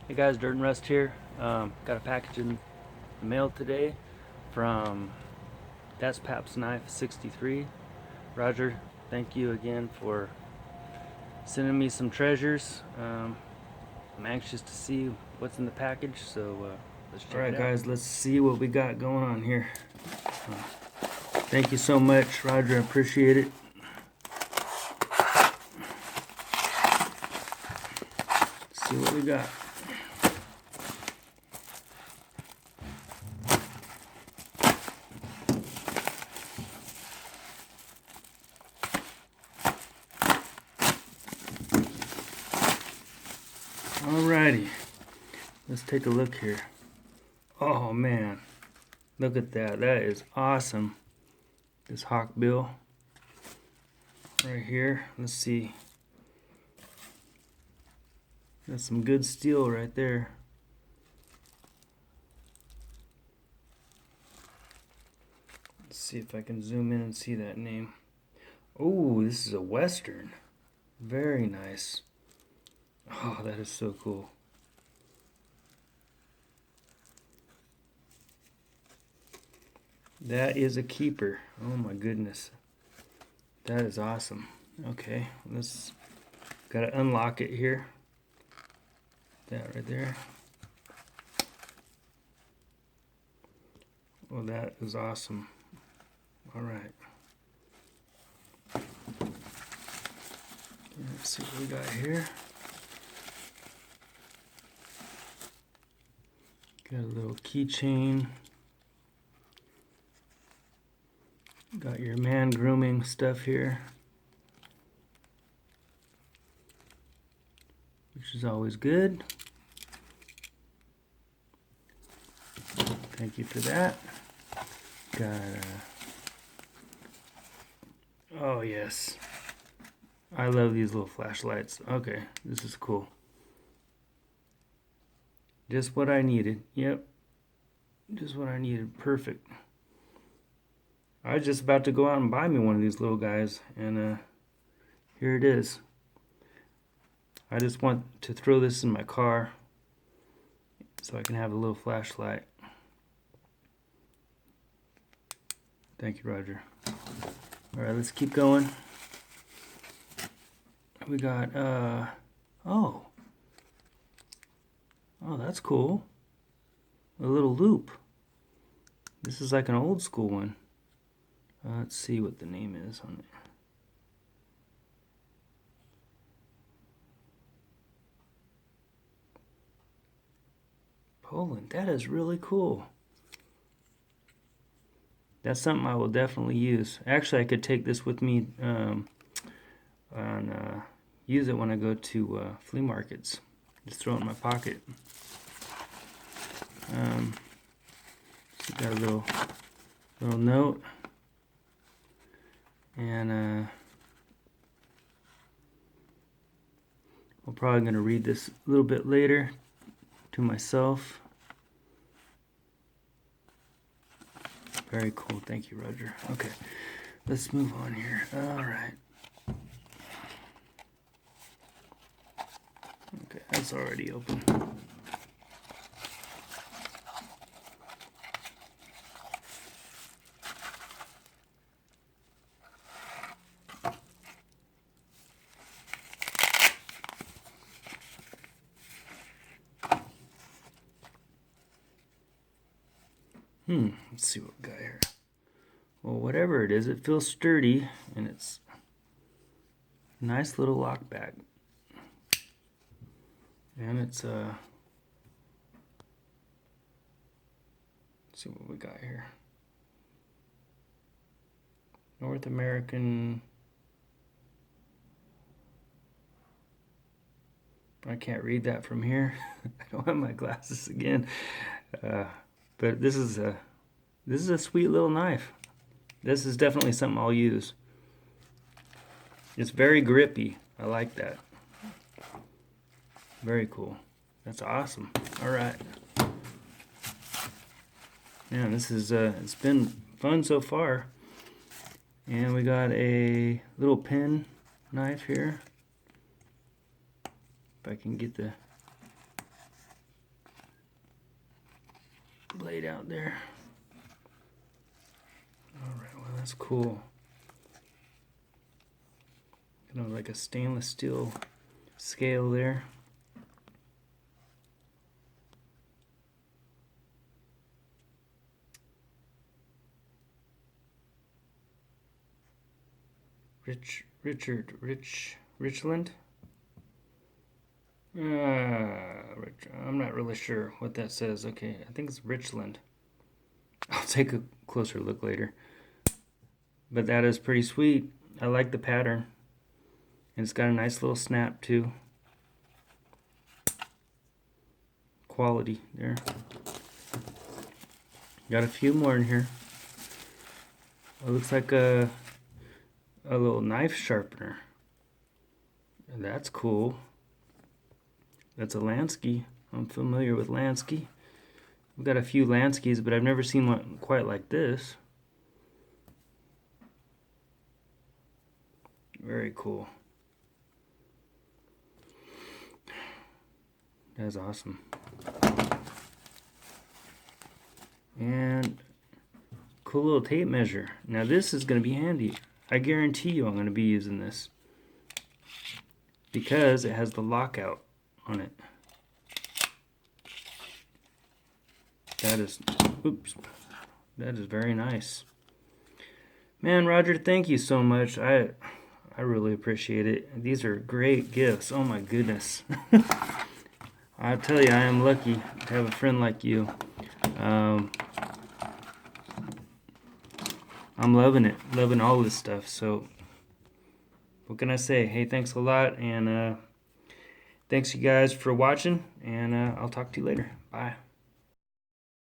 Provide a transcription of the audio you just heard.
Hey guys, Dirt and Rust here. Got a package in the mail today from ThatsPapsKnife63. Roger, thank you again for sending me some treasures. I'm anxious to see what's in the package, so let's check it out. Alright guys, let's see what we got going on here. Thank you so much, Roger, I appreciate it. Let's see what we got. Alrighty, let's take a look here. Oh man, look at that. That is awesome. This hawk bill right here. Let's see. That's some good steel right there. Let's see if I can zoom in and see that name. Oh, this is a Western. Very nice. Oh, that is so cool. That is a keeper. Oh my goodness. That is awesome. Okay, let's gotta unlock it here. That right there. Oh, that is awesome. All right. Let's see what we got here. Got a little keychain. Got your man grooming stuff here, which is always good. Thank you for that. Got oh yes, I love these little flashlights. Okay, this is cool. Just what I needed. Yep, just what I needed. Perfect. I was just about to go out and buy me one of these little guys, and here it is. I just want to throw this in my car so I can have a little flashlight. Thank you, Roger. Alright, let's keep going. We got, oh, that's cool. A little loop. This is like an old school one. Let's see what the name is on it. Poland. That is really cool. That's something I will definitely use. Actually, I could take this with me and use it when I go to flea markets. Just throw it in my pocket. So got a little note. And I'm probably going to read this a little bit later to myself. Very cool. Thank you, Roger. Okay, let's move on here. All right. Okay, that's already open. Let's see what we got here. Well, whatever it is, it feels sturdy, and it's a nice little lock bag. And it's let's see what we got here. North American. I can't read that from here. I don't have my glasses again. But this is a sweet little knife. This is definitely something I'll use. It's very grippy. I like that. Very cool. That's awesome. All right. Yeah, this is it's been fun so far. And we got a little pen knife here. If I can get the out there. Alright, well that's cool. You know, like a stainless steel scale there. Richland? I'm not really sure what that says. Okay, I think it's Richland. I'll take a closer look later. But that is pretty sweet. I like the pattern. And it's got a nice little snap too. Quality there. Got a few more in here. It looks like a little knife sharpener. And that's cool. That's a Lansky. I'm familiar with Lansky. We've got a few Lanskys, but I've never seen one quite like this. Very cool. That's awesome. And cool little tape measure. Now this is going to be handy. I guarantee you I'm going to be using this because it has the lockout on it. That is, oops, that is very nice. Man, Roger, thank you so much. I really appreciate it. These are great gifts. Oh my goodness. I tell you, I am lucky to have a friend like you. I'm loving it, loving all this stuff. So what can I say? Hey, thanks a lot, and thanks you guys for watching, and I'll talk to you later. Bye.